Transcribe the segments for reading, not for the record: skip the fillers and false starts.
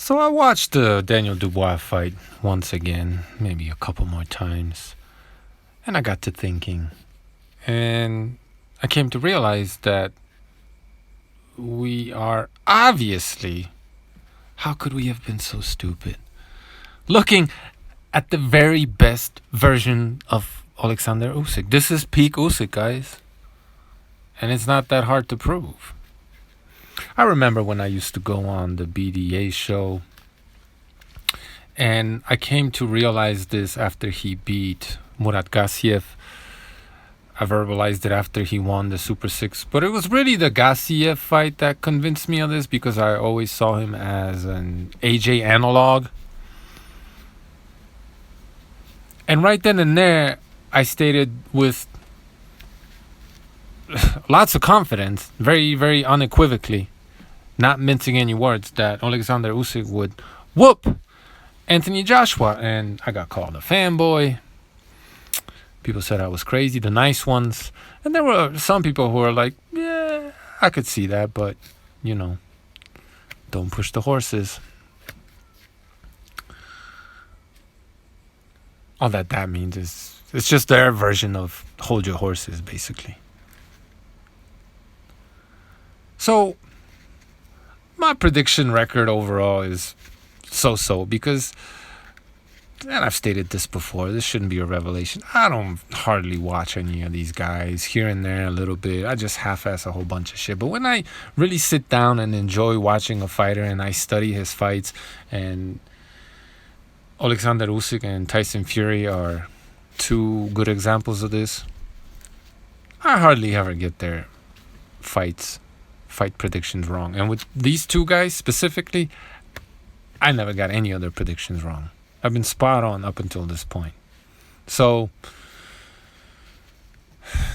So I watched the Daniel Dubois fight once again, maybe a couple more times, and I got to thinking, and I came to realize that we are obviously, how could we have been so stupid? Looking at the very best version of Alexander Usyk. This is peak Usyk, guys. And it's not that hard to prove. I remember when I used to go on the BDA show, and I came to realize this after he beat Murat Gassiev. I verbalized it after he won the Super 6. But it was really the Gassiev fight that convinced me of this, because I always saw him as an AJ analog. And right then and there, I stated with lots of confidence, very, very unequivocally, not mincing any words, that Alexander Usyk would whoop Anthony Joshua. And I got called a fanboy. People said I was crazy, the nice ones. And there were some people who were like, yeah, I could see that, but, don't push the horses. All that means is, it's just their version of hold your horses, basically. So, my prediction record overall is so-so, because, and I've stated this before, this shouldn't be a revelation, I don't hardly watch any of these guys, here and there a little bit. I just half-ass a whole bunch of shit. But when I really sit down and enjoy watching a fighter, and I study his fights, and Alexander Usyk and Tyson Fury are two good examples of this, I hardly ever get their fight predictions wrong. And with these two guys specifically, I never got any other predictions wrong. I've been spot on up until this point. So,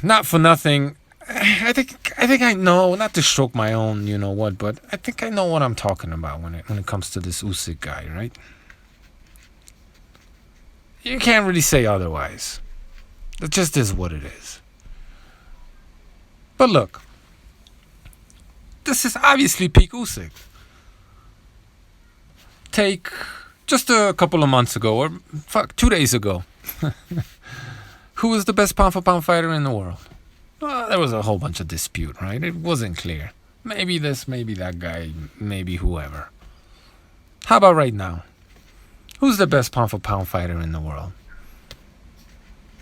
not for nothing, I think I know, not to stroke my own, but I think I know what I'm talking about when it comes to this Usyk guy, right? You can't really say otherwise. It just is what it is. But look, this is obviously peak Usyk. Take just a couple of months ago, or 2 days ago, who was the best pound for pound fighter in the world? Well, there was a whole bunch of dispute, right? It wasn't clear. Maybe this, maybe that guy, maybe whoever. How about right now? Who's the best pound for pound fighter in the world?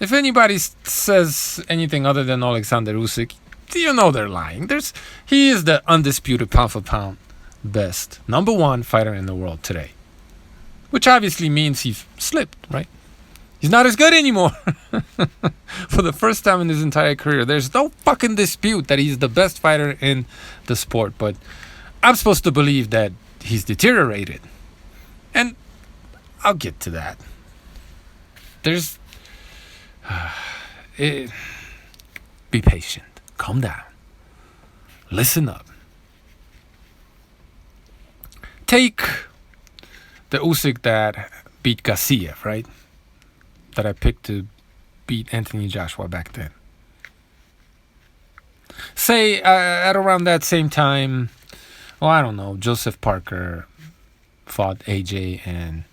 If anybody says anything other than Alexander Usyk, they're lying. He is the undisputed pound for pound best, number one fighter in the world today. Which obviously means he's slipped, right? He's not as good anymore. For the first time in his entire career, there's no fucking dispute that he's the best fighter in the sport. But I'm supposed to believe that he's deteriorated. And I'll get to that. Be patient. Calm down. Listen up. Take the Usyk that beat Gassiev, right? That I picked to beat Anthony Joshua back then. Say at around that same time, I don't know, Joseph Parker fought AJ and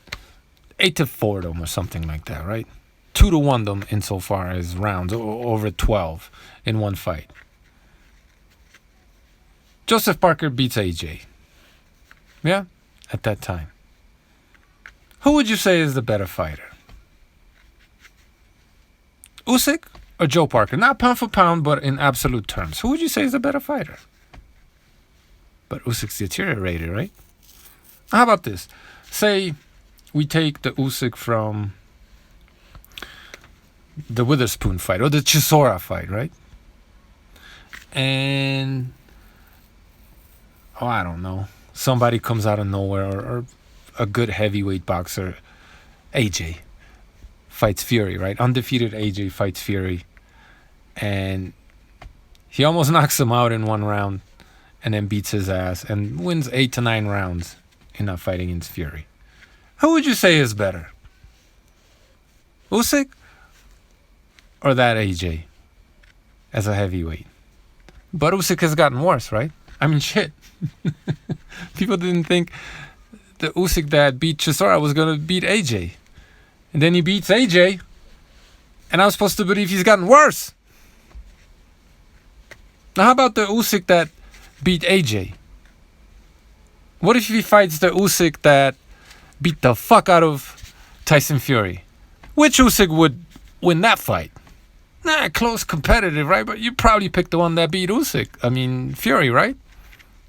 8-4 them or something like that, right? 2-1 them insofar as rounds, over 12 in one fight. Joseph Parker beats AJ. Yeah? At that time. Who would you say is the better fighter? Usyk or Joe Parker? Not pound for pound, but in absolute terms. Who would you say is the better fighter? But Usyk's deteriorated, right? How about this? Say we take the Usyk from the Witherspoon fight, or the Chisora fight, right? And, I don't know, somebody comes out of nowhere, or a good heavyweight boxer, AJ, fights Fury, right? Undefeated AJ fights Fury. And he almost knocks him out in one round, and then beats his ass, and wins 8 to 9 rounds in that fight against Fury. Who would you say is better? Usyk or that AJ as a heavyweight? But Usyk has gotten worse, right? I mean, shit. People didn't think the Usyk that beat Chisora was going to beat AJ. And then he beats AJ. And I'm supposed to believe he's gotten worse. Now, how about the Usyk that beat AJ? What if he fights the Usyk that beat the fuck out of Tyson Fury? Which Usyk would win that fight? Nah, close competitive, right? But you'd probably pick the one that beat Usyk. I mean, Fury, right?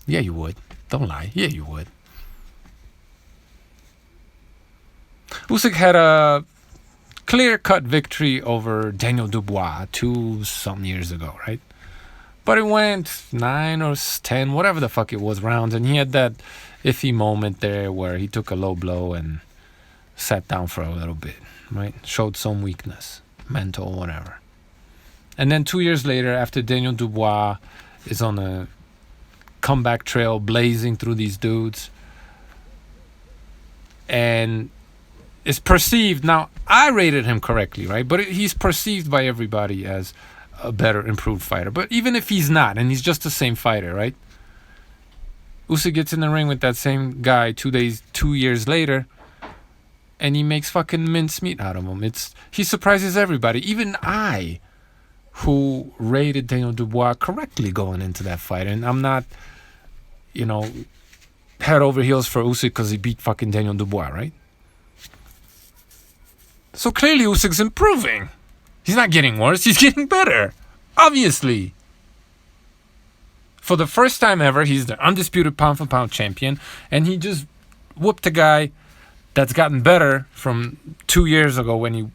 Yeah, you would. Don't lie. Yeah, you would. Usyk had a clear-cut victory over Daniel Dubois 2-some years ago, right? But it went 9 or 10, whatever the fuck it was, rounds. And he had that iffy moment there where he took a low blow and sat down for a little bit, right? Showed some weakness, mental, whatever. And then 2 years later, after Daniel Dubois is on a comeback trail, blazing through these dudes, and is perceived, now I rated him correctly, right? But he's perceived by everybody as a better, improved fighter. But even if he's not, and he's just the same fighter, right? Usyk gets in the ring with that same guy 2 years later, and he makes fucking mincemeat out of him. He surprises everybody. Even I, who rated Daniel Dubois correctly going into that fight. And I'm not, head over heels for Usyk because he beat fucking Daniel Dubois, right? So clearly Usyk's improving. He's not getting worse. He's getting better. Obviously. For the first time ever, he's the undisputed pound-for-pound champion. And he just whooped a guy that's gotten better from 2 years ago when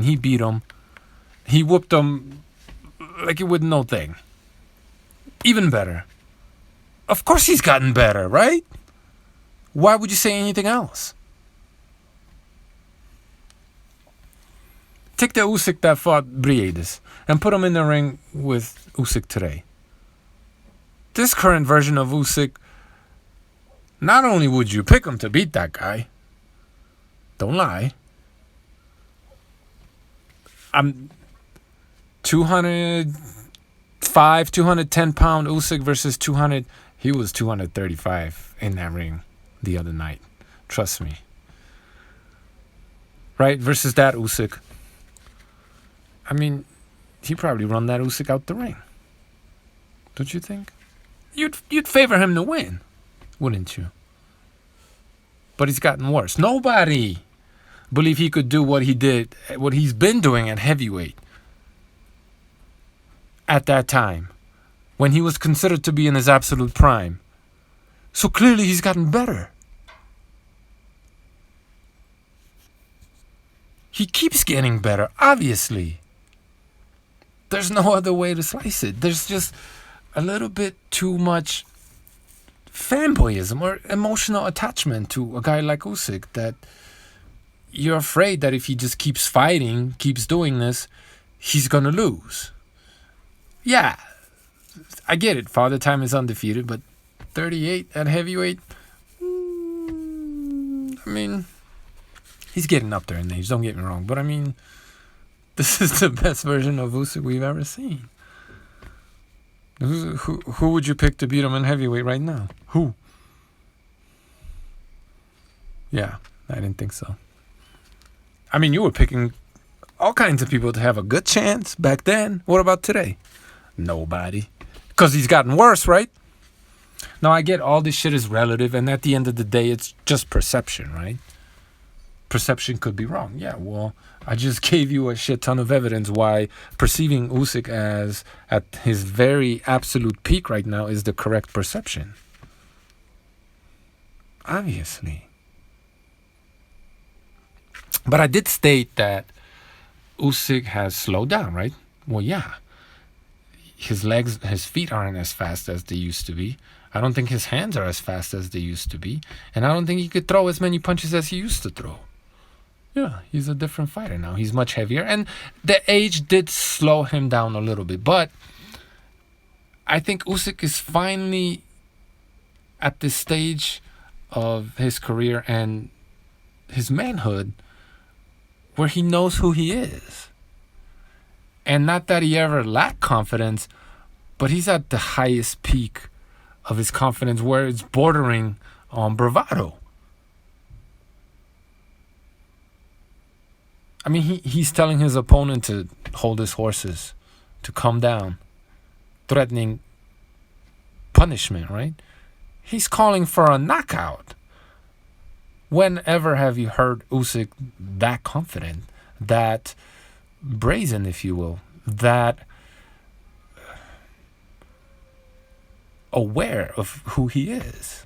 he beat him. He whooped him like it was no thing. Even better. Of course he's gotten better, right? Why would you say anything else? Take the Usyk that fought Briedis and put him in the ring with Usyk today. This current version of Usyk, not only would you pick him to beat that guy, don't lie, I'm 205, 210 pound Usyk versus 200. He was 235 in that ring the other night. Trust me. Right? Versus that Usyk. I mean, he probably run that Usyk out the ring. Don't you think? You'd favor him to win, wouldn't you? But he's gotten worse. Nobody believed he could do what he did, what he's been doing at heavyweight at that time, when he was considered to be in his absolute prime. So clearly he's gotten better. He keeps getting better, obviously. There's no other way to slice it. There's just a little bit too much fanboyism or emotional attachment to a guy like Usyk that you're afraid that if he just keeps fighting, keeps doing this, he's going to lose. Yeah, I get it. Father Time is undefeated, but 38 at heavyweight, I mean, he's getting up there in age, don't get me wrong. But I mean, this is the best version of Usyk we've ever seen. Who would you pick to beat him in heavyweight right now? Who? Yeah, I didn't think so. I mean, you were picking all kinds of people to have a good chance back then. What about today? Nobody. Because he's gotten worse, right? Now, I get all this shit is relative, and at the end of the day, it's just perception, right? Perception could be wrong. Yeah, well, I just gave you a shit ton of evidence why perceiving Usyk as at his very absolute peak right now is the correct perception. Obviously. But I did state that Usyk has slowed down, right? Well, yeah. His feet aren't as fast as they used to be. I don't think his hands are as fast as they used to be. And I don't think he could throw as many punches as he used to throw. Yeah, he's a different fighter now. He's much heavier. And the age did slow him down a little bit. But I think Usyk is finally at this stage of his career and his manhood where he knows who he is. And not that he ever lacked confidence, but he's at the highest peak of his confidence where it's bordering on bravado. I mean, he's telling his opponent to hold his horses, to calm down, threatening punishment, right? He's calling for a knockout. Whenever have you heard Usyk that confident, that brazen, if you will, that aware of who he is?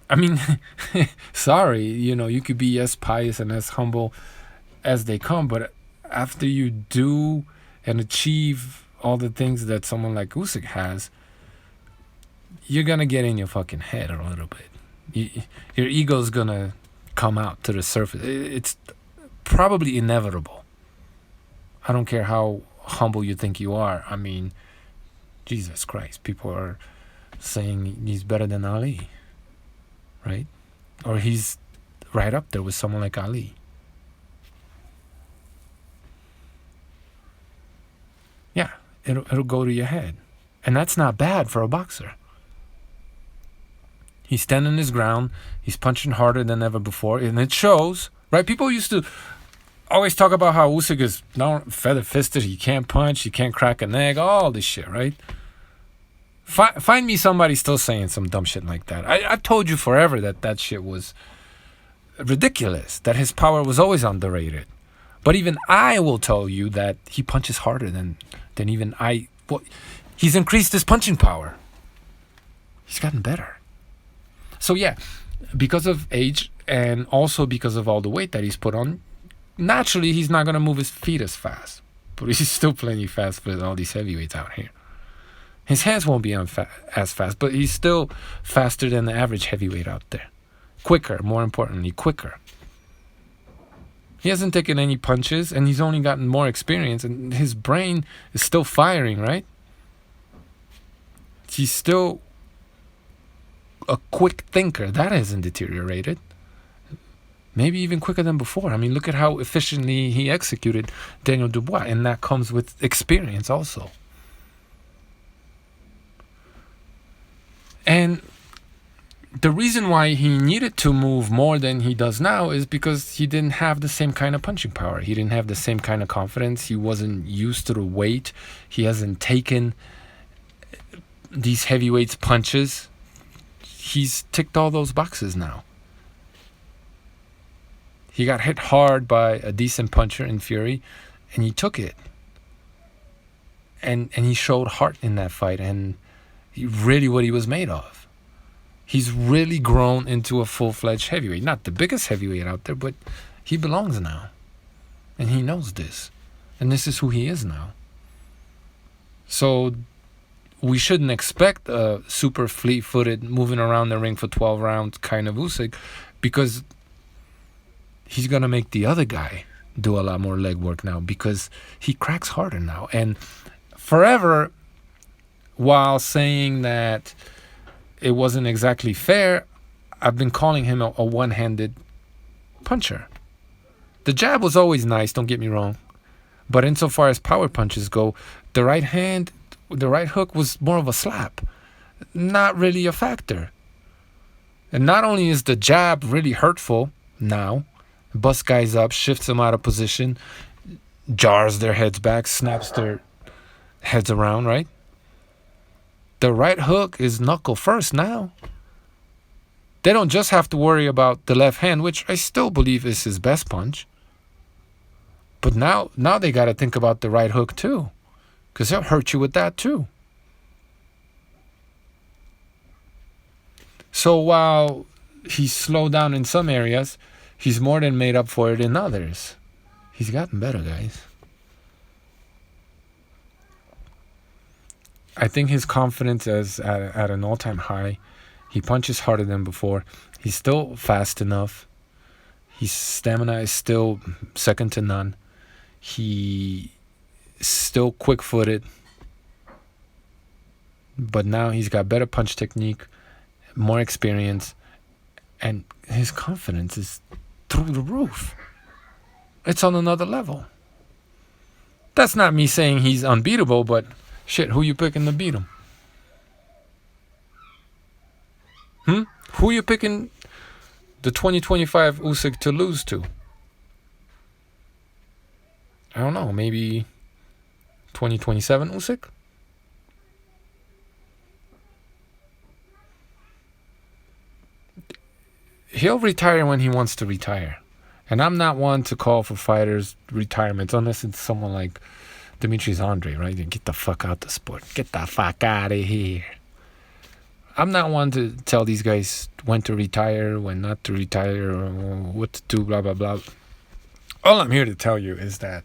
I mean, sorry, you could be as pious and as humble as they come, but after you do and achieve all the things that someone like Usyk has, you're gonna get in your fucking head a little bit. Your ego's gonna come out to the surface. It's probably inevitable. I don't care how humble you think you are. I mean, Jesus Christ, people are saying he's better than Ali, right? Or he's right up there with someone like Ali. Yeah, it'll go to your head. And that's not bad for a boxer. He's standing his ground. He's punching harder than ever before. And it shows, right? People used to always talk about how Usyk is now feather-fisted. He can't punch. He can't crack an egg. All this shit, right? Find me somebody still saying some dumb shit like that. I've told you forever that shit was ridiculous. That his power was always underrated. But even I will tell you that he punches harder than even I. Well, he's increased his punching power. He's gotten better. So yeah, because of age and also because of all the weight that he's put on, naturally he's not going to move his feet as fast. But he's still plenty fast with all these heavyweights out here. His hands won't be as fast, but he's still faster than the average heavyweight out there. Quicker, more importantly, quicker. He hasn't taken any punches, and he's only gotten more experience, and his brain is still firing, right? He's still a quick thinker. That hasn't deteriorated. Maybe even quicker than before. I mean, look at how efficiently he executed Daniel Dubois, and that comes with experience also. And the reason why he needed to move more than he does now is because he didn't have the same kind of punching power. He didn't have the same kind of confidence. He wasn't used to the weight. He hasn't taken these heavyweights punches. He's ticked all those boxes now. He got hit hard by a decent puncher in Fury, and he took it. And he showed heart in that fight, and really what he was made of. He's really grown into a full-fledged heavyweight. Not the biggest heavyweight out there, but he belongs now. And he knows this. And this is who he is now. So we shouldn't expect a super fleet-footed, moving around the ring for 12 rounds kind of Usyk, because he's going to make the other guy do a lot more leg work now, because he cracks harder now. And forever, while saying that it wasn't exactly fair, I've been calling him a one-handed puncher. The jab was always nice, don't get me wrong. But insofar as power punches go, the right hook was more of a slap. Not really a factor. And not only is the jab really hurtful now, busts guys up, shifts them out of position, jars their heads back, snaps their heads around, right? The right hook is knuckle first now. They don't just have to worry about the left hand, which I still believe is his best punch. But now they got to think about the right hook too, because he'll hurt you with that too. So while he's slowed down in some areas, he's more than made up for it in others. He's gotten better, guys. I think his confidence is at an all-time high. He punches harder than before. He's still fast enough. His stamina is still second to none. He's still quick-footed. But now he's got better punch technique, more experience, and his confidence is through the roof. It's on another level. That's not me saying he's unbeatable, but shit, who you picking to beat him? Who you picking the 2025 Usyk to lose to? I don't know, maybe 2027 Usyk? He'll retire when he wants to retire. And I'm not one to call for fighters' retirements unless it's someone like Demetrius Andre, right? Get the fuck out the sport. Get the fuck out of here. I'm not one to tell these guys when to retire, when not to retire, or what to do, blah, blah, blah. All I'm here to tell you is that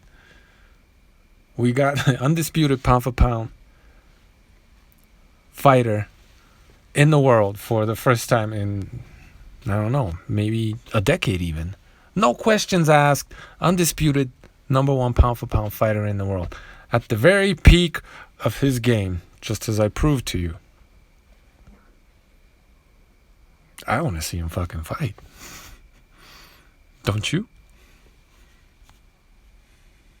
we got an undisputed pound-for-pound fighter in the world for the first time in, I don't know, maybe a decade even. No questions asked. Undisputed number one pound-for-pound fighter in the world. At the very peak of his game, just as I proved to you. I want to see him fucking fight. Don't you?